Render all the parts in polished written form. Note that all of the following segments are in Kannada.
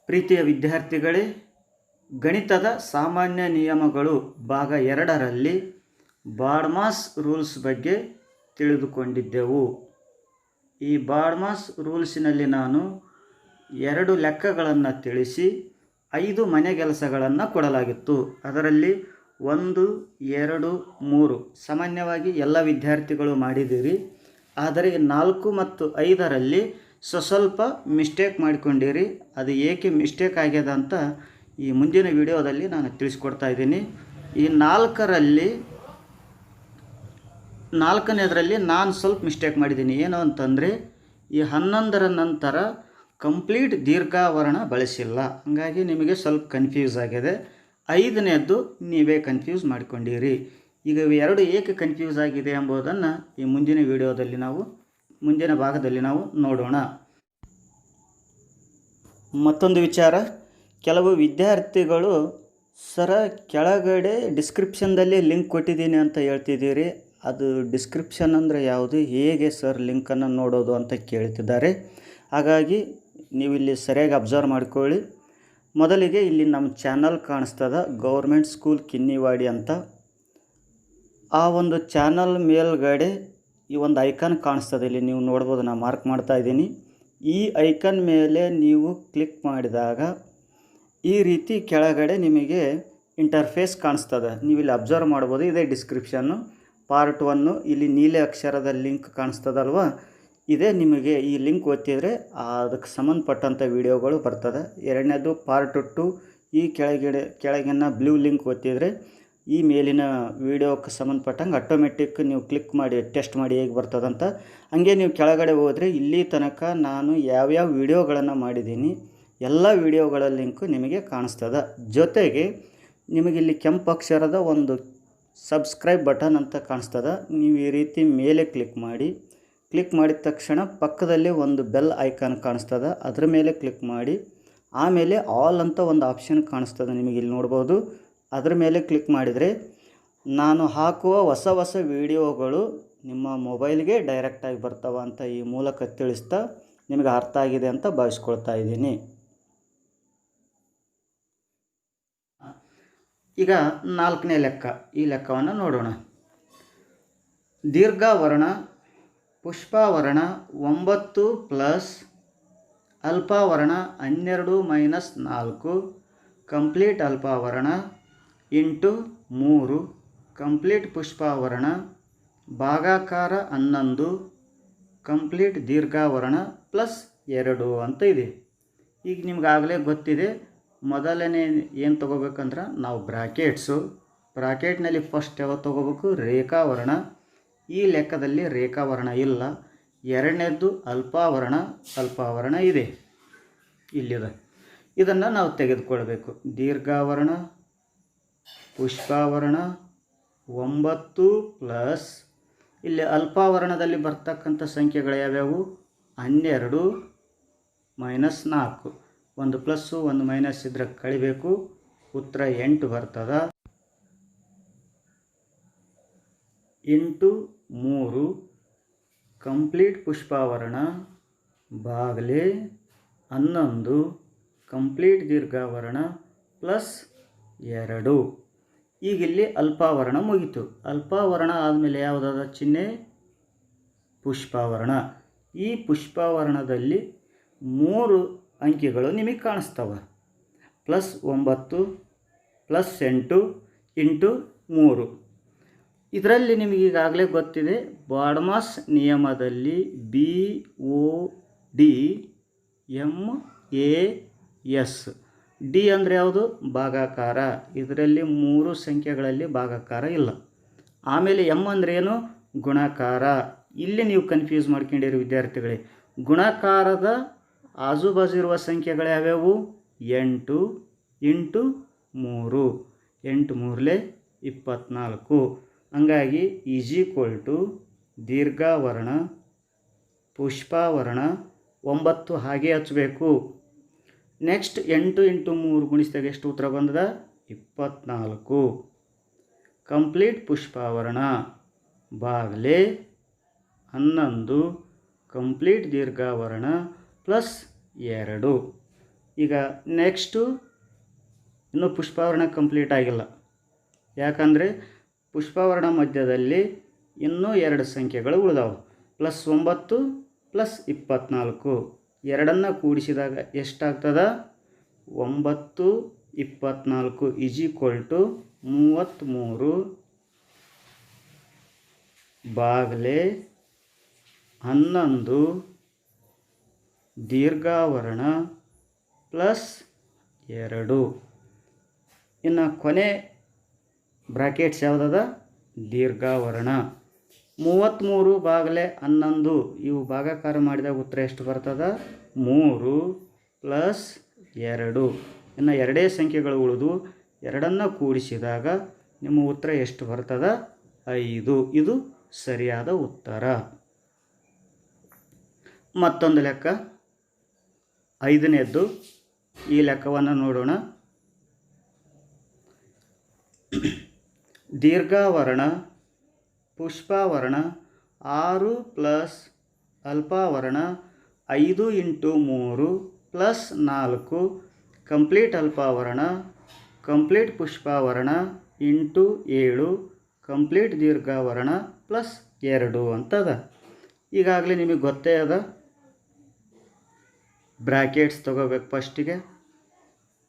ಪ್ರೀತಿಯ ವಿದ್ಯಾರ್ಥಿಗಳೇ, ಗಣಿತದ ಸಾಮಾನ್ಯ ನಿಯಮಗಳು ಭಾಗ 2ರಲ್ಲಿ ಬಾಡ್ಮಾಸ್ ರೂಲ್ಸ್ ಬಗ್ಗೆ ತಿಳಿದುಕೊಂಡಿದ್ದೆವು. ಈ ಬಾಡ್ಮಾಸ್ ರೂಲ್ಸಿನಲ್ಲಿ ನಾನು 2 ಲೆಕ್ಕಗಳನ್ನು ತಿಳಿಸಿ 5 ಮನೆಗೆಲಸಗಳನ್ನು ಕೊಡಲಾಗಿತ್ತು. ಅದರಲ್ಲಿ 1, 2, 3 ಸಾಮಾನ್ಯವಾಗಿ ಎಲ್ಲ ವಿದ್ಯಾರ್ಥಿಗಳು ಮಾಡಿದ್ದೀರಿ. ಆದರೆ 4 ಮತ್ತು 5ರಲ್ಲಿ ಸ್ವಲ್ಪ ಮಿಸ್ಟೇಕ್ ಮಾಡಿಕೊಂಡಿರಿ. ಅದು ಏಕೆ ಮಿಸ್ಟೇಕ್ ಆಗ್ಯದ ಅಂತ ಈ ಮುಂದಿನ ವಿಡಿಯೋದಲ್ಲಿ ನಾನು ತಿಳಿಸ್ಕೊಡ್ತಾ ಇದ್ದೀನಿ. ಈ 4ನೇದರಲ್ಲಿ ನಾನು ಸ್ವಲ್ಪ ಮಿಸ್ಟೇಕ್ ಮಾಡಿದ್ದೀನಿ. ಏನು ಅಂತಂದರೆ ಈ 11ರ ನಂತರ ಕಂಪ್ಲೀಟ್ ದೀರ್ಘಾವರಣ ಬಳಸಿಲ್ಲ. ಹಾಗಾಗಿ ನಿಮಗೆ ಸ್ವಲ್ಪ ಕನ್ಫ್ಯೂಸ್ ಆಗಿದೆ. 5ನೇದ್ದು ನೀವೇ ಕನ್ಫ್ಯೂಸ್ ಮಾಡಿಕೊಂಡಿರಿ. ಈಗ ಇವೆರಡು ಏಕೆ ಕನ್ಫ್ಯೂಸ್ ಆಗಿದೆ ಎಂಬುದನ್ನು ಈ ಮುಂದಿನ ಭಾಗದಲ್ಲಿ ನಾವು ನೋಡೋಣ. ಮತ್ತೊಂದು ವಿಚಾರ, ಕೆಲವು ವಿದ್ಯಾರ್ಥಿಗಳು ಸರ ಕೆಳಗಡೆ ಡಿಸ್ಕ್ರಿಪ್ಷನ್ದಲ್ಲಿ ಲಿಂಕ್ ಕೊಟ್ಟಿದ್ದೀನಿ ಅಂತ ಹೇಳ್ತಿದ್ದೀರಿ. ಅದು ಡಿಸ್ಕ್ರಿಪ್ಷನ್ ಅಂದರೆ ಯಾವುದು, ಹೇಗೆ ಸರ್ ಲಿಂಕನ್ನು ನೋಡೋದು ಅಂತ ಕೇಳ್ತಿದ್ದಾರೆ. ಹಾಗಾಗಿ ನೀವು ಇಲ್ಲಿ ಸರಿಯಾಗಿ ಅಬ್ಸರ್ವ್ ಮಾಡ್ಕೊಳ್ಳಿ. ಮೊದಲಿಗೆ ಇಲ್ಲಿ ನಮ್ಮ ಚಾನಲ್ ಕಾಣಿಸ್ತದ, ಗೌರ್ಮೆಂಟ್ ಸ್ಕೂಲ್ ಕಿನ್ನಿವಾಡಿ ಅಂತ. ಆ ಒಂದು ಚಾನಲ್ ಮೇಲ್ಗಡೆ ಈ ಒಂದು ಐಕಾನ್ ಕಾಣಿಸ್ತದೆ, ಇಲ್ಲಿ ನೀವು ನೋಡ್ಬೋದು. ನಾನು ಮಾರ್ಕ್ ಮಾಡ್ತಾ ಇದ್ದೀನಿ. ಈ ಐಕಾನ್ ಮೇಲೆ ನೀವು ಕ್ಲಿಕ್ ಮಾಡಿದಾಗ ಈ ರೀತಿ ಕೆಳಗಡೆ ನಿಮಗೆ ಇಂಟರ್ಫೇಸ್ ಕಾಣಿಸ್ತದೆ. ನೀವು ಇಲ್ಲಿ ಅಬ್ಸರ್ವ್ ಮಾಡ್ಬೋದು. ಇದೇ ಡಿಸ್ಕ್ರಿಪ್ಷನ್ನು ಪಾರ್ಟ್ 1. ಇಲ್ಲಿ ನೀಲಿ ಅಕ್ಷರದ ಲಿಂಕ್ ಕಾಣಿಸ್ತದಲ್ವ, ಇದೇ ನಿಮಗೆ ಈ ಲಿಂಕ್ ಒತ್ತಿದರೆ ಅದಕ್ಕೆ ಸಂಬಂಧಪಟ್ಟಂಥ ವಿಡಿಯೋಗಳು ಬರ್ತದೆ. 2ನೇದು ಪಾರ್ಟ್ 2. ಈ ಕೆಳಗಿನ ಬ್ಲೂ ಲಿಂಕ್ ಒತ್ತಿದರೆ ಈ ಮೇಲಿನ ವಿಡಿಯೋಕ್ಕೆ ಸಂಬಂಧಪಟ್ಟಂಗೆ ಆಟೋಮೆಟಿಕ್ ನೀವು ಕ್ಲಿಕ್ ಮಾಡಿ ಟೆಸ್ಟ್ ಮಾಡಿ ಹೇಗೆ ಬರ್ತದಂತ. ಹಾಗೆ ನೀವು ಕೆಳಗಡೆ ಹೋದರೆ ಇಲ್ಲಿ ತನಕ ನಾನು ಯಾವ್ಯಾವ ವಿಡಿಯೋಗಳನ್ನು ಮಾಡಿದ್ದೀನಿ ಎಲ್ಲ ವಿಡಿಯೋಗಳ ಲಿಂಕು ನಿಮಗೆ ಕಾಣಿಸ್ತದೆ. ಜೊತೆಗೆ ನಿಮಗೆ ಇಲ್ಲಿ ಕೆಂಪು ಅಕ್ಷರದ ಒಂದು ಸಬ್ಸ್ಕ್ರೈಬ್ ಬಟನ್ ಅಂತ ಕಾಣಿಸ್ತದೆ. ನೀವು ಈ ರೀತಿ ಮೇಲೆ ಕ್ಲಿಕ್ ಮಾಡಿದ ತಕ್ಷಣ ಪಕ್ಕದಲ್ಲಿ ಒಂದು ಬೆಲ್ ಐಕಾನ್ ಕಾಣಿಸ್ತದೆ, ಅದರ ಮೇಲೆ ಕ್ಲಿಕ್ ಮಾಡಿ. ಆಮೇಲೆ ಆಲ್ ಅಂತ ಒಂದು ಆಪ್ಷನ್ ಕಾಣಿಸ್ತದೆ, ನಿಮಗೆ ಇಲ್ಲಿ ನೋಡ್ಬೋದು. ಅದರ ಮೇಲೆ ಕ್ಲಿಕ್ ಮಾಡಿದರೆ ನಾನು ಹಾಕುವ ಹೊಸ ವಿಡಿಯೋಗಳು ನಿಮ್ಮ ಮೊಬೈಲ್ಗೆ ಡೈರೆಕ್ಟಾಗಿ ಬರ್ತಾವ ಅಂತ ಈ ಮೂಲಕ ತಿಳಿಸ್ತಾ ನಿಮಗೆ ಅರ್ಥ ಆಗಿದೆ ಅಂತ ಭಾವಿಸ್ಕೊಳ್ತಾ ಇದ್ದೀನಿ. ಈಗ 4ನೇ ಲೆಕ್ಕ, ಈ ಲೆಕ್ಕವನ್ನು ನೋಡೋಣ. ದೀರ್ಘಾವರಣ ಪುಷ್ಪಾವರಣ 9 ಪ್ಲಸ್ ಅಲ್ಪಾವರಣ 12 ಮೈನಸ್ 4 ಕಂಪ್ಲೀಟ್ ಅಲ್ಪಾವರಣ ಇಂಟು 3 ಕಂಪ್ಲೀಟ್ ಪುಷ್ಪಾವರಣ ಭಾಗಾಕಾರ 11 ಕಂಪ್ಲೀಟ್ ದೀರ್ಘಾವರಣ ಪ್ಲಸ್ 2 ಅಂತ ಇದೆ. ಈಗ ನಿಮ್ಗಾಗಲೇ ಗೊತ್ತಿದೆ. ಮೊದಲನೇ ಏನು ತೊಗೋಬೇಕಂದ್ರೆ ನಾವು ಬ್ರಾಕೆಟ್ನಲ್ಲಿ ಫಸ್ಟ್ ಯಾವತ್ತು ತೊಗೋಬೇಕು, ರೇಖಾವರಣ. ಈ ಲೆಕ್ಕದಲ್ಲಿ ರೇಖಾವರಣ ಇಲ್ಲ. 2ನೇದ್ದು ಅಲ್ಪಾವರಣ ಇದೆ, ಇಲ್ಲಿದೆ. ಇದನ್ನು ನಾವು ತೆಗೆದುಕೊಳ್ಬೇಕು. ದೀರ್ಘಾವರಣ ಪುಷ್ಪಾವರಣ 9 ಪ್ಲಸ್ ಇಲ್ಲಿ ಅಲ್ಪಾವರಣದಲ್ಲಿ ಬರ್ತಕ್ಕಂಥ ಸಂಖ್ಯೆಗಳು ಯಾವ್ಯಾವು, 12 ಮೈನಸ್ 4. ಒಂದು ಪ್ಲಸ್ಸು ಒಂದು ಮೈನಸ್ ಇದ್ರೆ ಕಳಿಬೇಕು, ಉತ್ತರ 8 ಬರ್ತದ. ಇಂಟು 3 ಕಂಪ್ಲೀಟ್ ಪುಷ್ಪಾವರಣ ಬಾಗಲೇ 11 ಕಂಪ್ಲೀಟ್ ದೀರ್ಘಾವರಣ ಪ್ಲಸ್ 2. ಈಗ ಇಲ್ಲಿ ಅಲ್ಪಾವರಣ ಮುಗೀತು. ಅಲ್ಪಾವರಣ ಆದಮೇಲೆ ಯಾವುದಾದ ಚಿಹ್ನೆ, ಪುಷ್ಪಾವರಣ. ಈ ಪುಷ್ಪಾವರಣದಲ್ಲಿ 3 ಅಂಕಿಗಳು ನಿಮಗೆ ಕಾಣಿಸ್ತವೆ. +9 +8 ಇಂಟು 3. ಇದರಲ್ಲಿ ನಿಮಗೆ ಈಗಾಗಲೇ ಗೊತ್ತಿದೆ, ಬಾಡ್ಮಾಸ್ ನಿಯಮದಲ್ಲಿ BOD MAS. ಡಿ ಅಂದರೆ ಯಾವುದು, ಭಾಗಾಕಾರ. ಇದರಲ್ಲಿ 3 ಸಂಖ್ಯೆಗಳಲ್ಲಿ ಭಾಗಾಕಾರ ಇಲ್ಲ. ಆಮೇಲೆ ಎಮ್ ಅಂದರೆ ಏನು, ಗುಣಾಕಾರ. ಇಲ್ಲಿ ನೀವು ಕನ್ಫ್ಯೂಸ್ ಮಾಡ್ಕೊಂಡಿರಿ ವಿದ್ಯಾರ್ಥಿಗಳೇ. ಗುಣಾಕಾರದ ಆಜುಬಾಜು ಇರುವ ಸಂಖ್ಯೆಗಳು ಯಾವ್ಯಾವು, 8 ಇಂಟು 3. 8 3 24. ಹಂಗಾಗಿ = ದೀರ್ಘಾವರಣ ಪುಷ್ಪಾವರಣ 9 ಹಾಗೆ ಹಚ್ಚಬೇಕು. ನೆಕ್ಸ್ಟ್ 8 ಇಂಟು 3 ಗುಣಿಸಿದಾಗ ಎಷ್ಟು ಉತ್ತರ ಬಂದದ, 24. ಕಂಪ್ಲೀಟ್ ಪುಷ್ಪಾವರಣ ಬಾಗಲೇ 11 ಕಂಪ್ಲೀಟ್ ದೀರ್ಘಾವರಣ ಪ್ಲಸ್ 2. ಈಗ ನೆಕ್ಸ್ಟು ಇನ್ನೂ ಪುಷ್ಪವರ್ಣ ಕಂಪ್ಲೀಟ್ ಆಗಿಲ್ಲ. ಯಾಕಂದರೆ ಪುಷ್ಪವರ್ಣ ಮಧ್ಯದಲ್ಲಿ ಇನ್ನೂ 2 ಸಂಖ್ಯೆಗಳು ಉಳಿದಾವೆ. +9 +24 ಎರಡನ್ನು ಕೂಡಿಸಿದಾಗ ಎಷ್ಟಾಗ್ತದೆ? 9 24 = 33/11 ದೀರ್ಘಾವರ್ಣ +2. ಇನ್ನು ಕೊನೆ ಬ್ರಾಕೆಟ್ಸ್ ಯಾವುದದ? ದೀರ್ಘಾವರ್ಣ. 33/11 ಇವು ಭಾಗಾಕಾರ ಮಾಡಿದಾಗ ಉತ್ತರ ಎಷ್ಟು ಬರ್ತದೆ? 3 + 2. ಇನ್ನು ಎರಡೇ ಸಂಖ್ಯೆಗಳು ಉಳಿದು ಎರಡನ್ನು ಕೂಡಿಸಿದಾಗ ನಿಮ್ಮ ಉತ್ತರ ಎಷ್ಟು ಬರ್ತದೆ? 5. ಇದು ಸರಿಯಾದ ಉತ್ತರ. ಮತ್ತೊಂದು ಲೆಕ್ಕ 5ನೇದ್ದು. ಈ ಲೆಕ್ಕವನ್ನು ನೋಡೋಣ. ದೀರ್ಘಾವರ್ಣ ಪುಷ್ಪವರ್ಣ 6 + ಅಲ್ಪಾವರ್ಣ 5 × 3 + 4 ಕಂಪ್ಲೀಟ್ ಅಲ್ಪಾವರ್ಣ ಕಂಪ್ಲೀಟ್ ಪುಷ್ಪವರ್ಣ × 7 ಕಂಪ್ಲೀಟ್ ದೀರ್ಘಾವರ್ಣ +2 ಅಂತದ. ಈಗಾಗಲೇ ನಿಮಗೆ ಗೊತ್ತೇ ಅದ. ಬ್ರಾಕೆಟ್ಸ್ ತಗೋಬೇಕು. ಫಸ್ಟಿಗೆ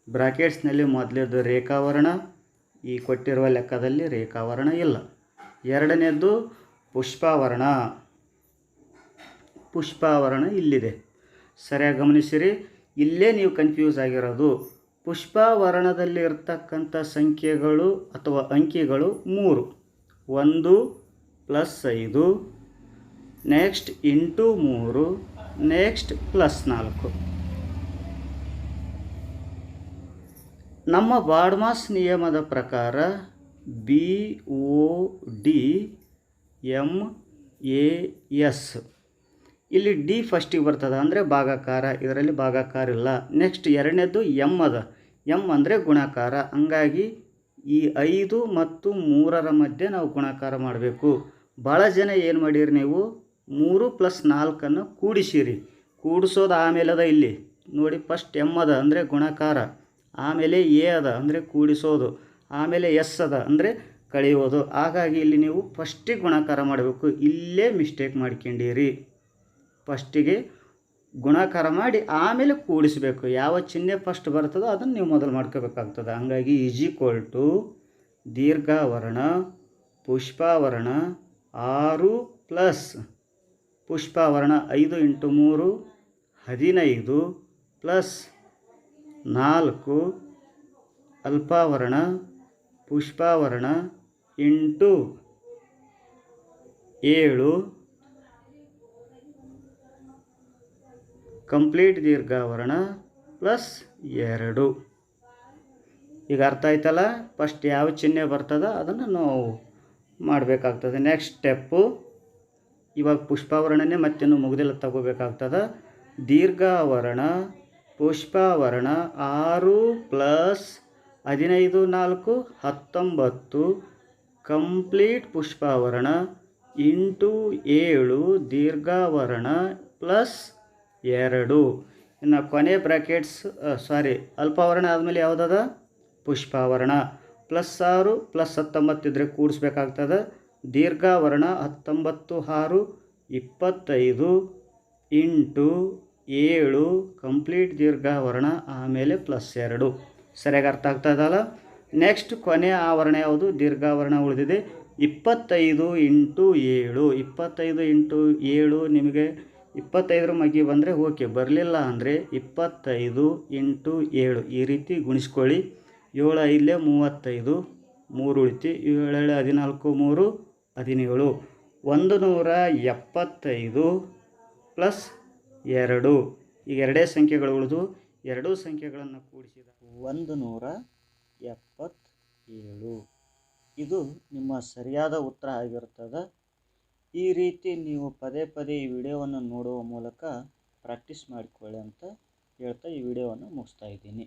ಬ್ರಾಕೆಟ್ಸ್ನಲ್ಲಿ ಮೊದಲೇದು ರೇಖಾವರ್ಣ. ಈ ಕೊಟ್ಟಿರುವ ಲೆಕ್ಕದಲ್ಲಿ ರೇಖಾವರ್ಣ ಇಲ್ಲ. ಎರಡನೇದ್ದು ಪುಷ್ಪವರ್ಣ. ಪುಷ್ಪವರ್ಣ ಇಲ್ಲಿದೆ. ಸರಿಯಾಗಿ ಗಮನಿಸಿರಿ. ಇಲ್ಲೇ ನೀವು ಕನ್ಫ್ಯೂಸ್ ಆಗಿರೋದು. ಪುಷ್ಪವರ್ಣದಲ್ಲಿ ಇರ್ತಕ್ಕಂಥ ಸಂಖ್ಯೆಗಳು ಅಥವಾ ಅಂಕಿಗಳು 3. 1 + 5 ನೆಕ್ಸ್ಟ್ × 3 ನೆಕ್ಸ್ಟ್ +4. ನಮ್ಮ ಬಾಡ್ಮಾಸ್ ನಿಯಮದ ಪ್ರಕಾರ BODMAS ಇಲ್ಲಿ ಡಿ ಫಸ್ಟಿಗೆ ಬರ್ತದೆ, ಅಂದರೆ ಭಾಗಾಕಾರ. ಇದರಲ್ಲಿ ಭಾಗಾಕಾರ ಇಲ್ಲ. ನೆಕ್ಸ್ಟ್ ಎರಡನೇದು ಎಮ್ ಅದ. ಎಮ್ ಅಂದರೆ ಗುಣಾಕಾರ. ಹಂಗಾಗಿ ಈ 5 ಮತ್ತು 3ರ ಮಧ್ಯೆ ನಾವು ಗುಣಾಕಾರ ಮಾಡಬೇಕು. ಭಾಳ ಜನ ಏನು ಮಾಡಿರಿ, ನೀವು 3 + 4 ಕೂಡಿಸಿರಿ. ಕೂಡಿಸೋದು ಆಮೇಲೆ ಅದ. ಇಲ್ಲಿ ನೋಡಿ, ಫಸ್ಟ್ ಎಮ್ ಅದ ಅಂದರೆ ಗುಣಾಕಾರ, ಆಮೇಲೆ ಎ ಅದ ಅಂದರೆ ಕೂಡಿಸೋದು, ಆಮೇಲೆ ಎಸ್ ಅದ ಅಂದರೆ ಕಳೆಯೋದು. ಹಾಗಾಗಿ ಇಲ್ಲಿ ನೀವು ಫಸ್ಟಿಗೆ ಗುಣಾಕಾರ ಮಾಡಬೇಕು. ಇಲ್ಲೇ ಮಿಸ್ಟೇಕ್ ಮಾಡ್ಕೊಂಡಿರಿ. ಫಸ್ಟಿಗೆ ಗುಣಾಕಾರ ಮಾಡಿ ಆಮೇಲೆ ಕೂಡಿಸಬೇಕು. ಯಾವ ಚಿಹ್ನೆ ಫಸ್ಟ್ ಬರ್ತದೋ ಅದನ್ನು ನೀವು ಮೊದಲು ಮಾಡ್ಕೋಬೇಕಾಗ್ತದೆ. ಹಂಗಾಗಿ = ದೀರ್ಘಾವರ್ಣ ಪುಷ್ಪವರ್ಣ 6 + ಪುಷ್ಪವರ್ಣ 5 × 3 15 +4 ಅಲ್ಪಾವರ್ಣ ಪುಷ್ಪವರ್ಣ × 7 ಕಂಪ್ಲೀಟ್ ದೀರ್ಘಾವರ್ಣ +2. ಈಗ ಅರ್ಥ ಆಯ್ತಲ್ಲ. ಫಸ್ಟ್ ಯಾವ ಚಿಹ್ನೆ ಬರ್ತದ ಅದನ್ನು ನಾವು ಮಾಡಬೇಕಾಗ್ತದೆ. ನೆಕ್ಸ್ಟ್ ಸ್ಟೆಪ್ಪು, ಇವಾಗ ಪುಷ್ಪವರ್ಣನೇ ಮತ್ತೇನು ಮುಗಿದಿಲ್ಲ, ತಗೋಬೇಕಾಗ್ತದೆ. ದೀರ್ಘಾವರ್ಣ ಪುಷ್ಪವರ್ಣ 6 + 15 4 19 ಕಂಪ್ಲೀಟ್ ಪುಷ್ಪವರ್ಣ × 7 ದೀರ್ಘಾವರ್ಣ +2. ಇನ್ನು ಕೊನೆ ಬ್ರಾಕೆಟ್ಸ್ ಅಲ್ಪಾವರ್ಣ ಆದಮೇಲೆ ಯಾವುದದ? ಪುಷ್ಪವರ್ಣ. +6 +19 ಇದ್ದರೆ ಕೂಡಿಸ್ಬೇಕಾಗ್ತದೆ. ದೀರ್ಘಾವರ್ಣ 19 6 25 × 7 ಕಂಪ್ಲೀಟ್ ದೀರ್ಘಾವರ್ಣ ಆಮೇಲೆ +2. ಸರಿಯಾಗಿ ಅರ್ಥ ಆಗ್ತದಲ್ಲ. ನೆಕ್ಸ್ಟ್ ಕೊನೆ ಆವರಣ ಯಾವುದು? ದೀರ್ಘಾವರ್ಣ ಉಳಿದಿದೆ. 25 × 7 25 × 7 ನಿಮಗೆ 25ರ ಮಗಿ ಬಂದರೆ ಓಕೆ, ಬರಲಿಲ್ಲ ಅಂದರೆ 25 × 7 ಈ ರೀತಿ ಗುಣಿಸ್ಕೊಳ್ಳಿ. 7 5 35 3 ಉಳಿತು. 7 14 3 17 175 +2. ಈಗ ಎರಡೇ ಸಂಖ್ಯೆಗಳು ಉಳಿದು ಎರಡೂ ಸಂಖ್ಯೆಗಳನ್ನು ಕೂಡಿಸಿದ 177. ಇದು ನಿಮ್ಮ ಸರಿಯಾದ ಉತ್ತರ ಆಗಿರುತ್ತದೆ. ಈ ರೀತಿ ನೀವು ಪದೇ ಪದೇ ಈ ವಿಡಿಯೋವನ್ನು ನೋಡುವ ಮೂಲಕ ಪ್ರಾಕ್ಟೀಸ್ ಮಾಡಿಕೊಳ್ಳಿ ಅಂತ ಹೇಳ್ತಾ ಈ ವಿಡಿಯೋವನ್ನು ಮುಗಿಸ್ತಾ ಇದ್ದೀನಿ.